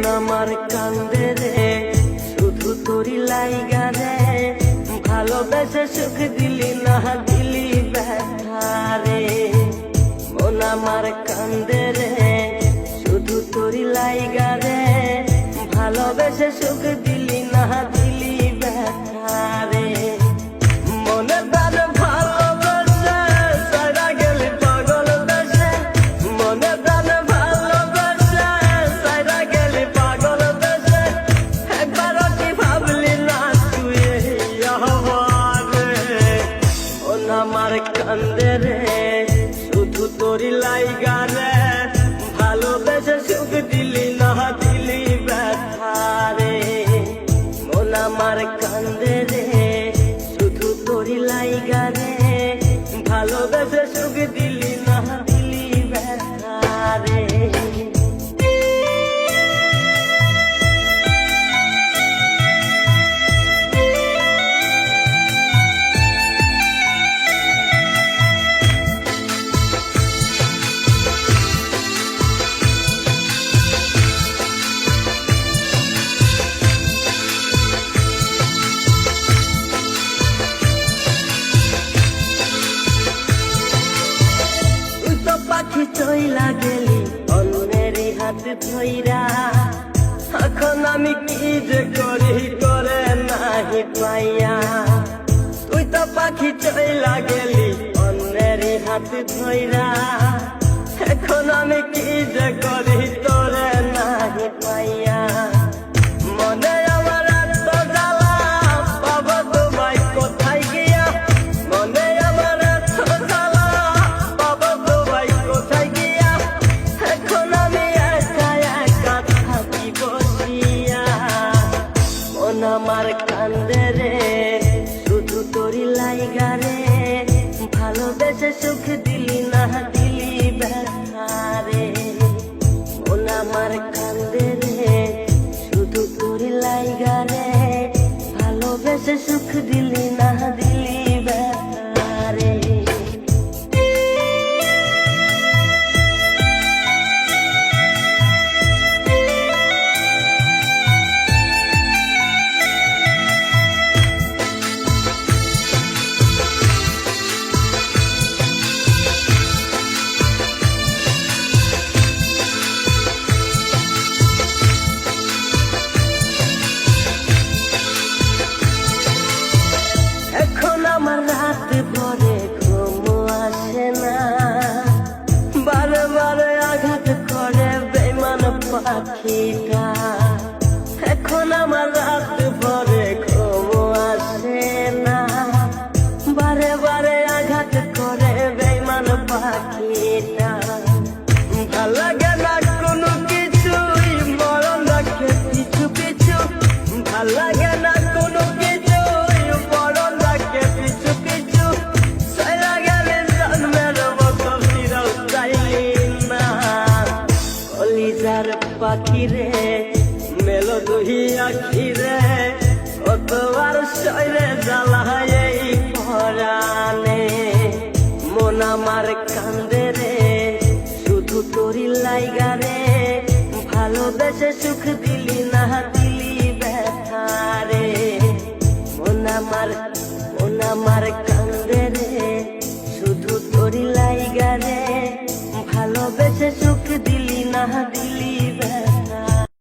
আমার কান্দে রে শুধু তোরি লাইগা রে ভালোবেসে সুখ দিলি না দিলি ব্যথা রে মন আমার কান্দে রে শুধু তোরি লাইগা রে ভালোবেসে সুখ দিলি না দিলি ব্যথা রে মনে প্রাণ ভালোবেসে সারা গেলি পাগল বেশে মনে প্রাণ ভালোবেসে সারা গেলি পাগল বেশে একবারও কি ভাবলি না তুই আমারে মন আমার কান্দে রে শুধু তোরি লাইগা রে ভালোবেসে সুখ দিলি না দিলি ব্যথা রে মন আমার কান্দে রে শুধু তোরি লাইগা রে ভালোবেসে সুখ দিলি না দিলি ব্যথা রে পাখি চইলা গেলি অন্যেরই হাত ধইরা এখন আমি কি যে করি করে নাহি পাইয়া তুই তো পাখি চইলা গেলি অন্যেরই হাত ধইরা এখন আমি কি যে করি তোরে নাহি পাইয়া মনে আমার এত জ্বালা পাবো তোমায় কোথায় গিয়া মনে আমার এত জ্বালা পাবো তোমায় কোথায় গিয়া এখন আমি একা একা থাকি বসিয়া মন আমার কান্দে রে শুধু তোরি লাইগা রে ভালোবেসে সুখ দিলি না দিলি ব্যথা রে মন আমার কান্দে রে শুধু তোরি লাইগা রে ভালোবেসে সুখ দিলি না দিলি ব্যথা রে এখন আমার রাত ভরে ঘুম আসে না বারে বারে আঘাত করে বেঈমান পাখিটা এখন আমার রাত ভরে ঘুম আসে না বারে বারে আঘাত করে বেঈমান পাখিটা ভাল লাগে না কোনো কিছুই মরণ রাখে পিছু পিছু ভাল লাগে না কোনো কিছুই মরণ রাখে পিছু পিছু সারা গেলে জন্মের মতো ফিরেও চাইলি না কলিজার পাখি রে মেলো দুহি আখি রে কতবার শরীরে জ্বালায় এই পরাণে মন আমার কান্দে রে শুধু তোরি লাইগা রে ভালোবেসে সুখ দিলি না দিলি ব্যথা রে মন আমার কান্দে রে শুধু তোরি লাইগা রে ভালোবেসে সুখ দিলি না দিলি ব্যথা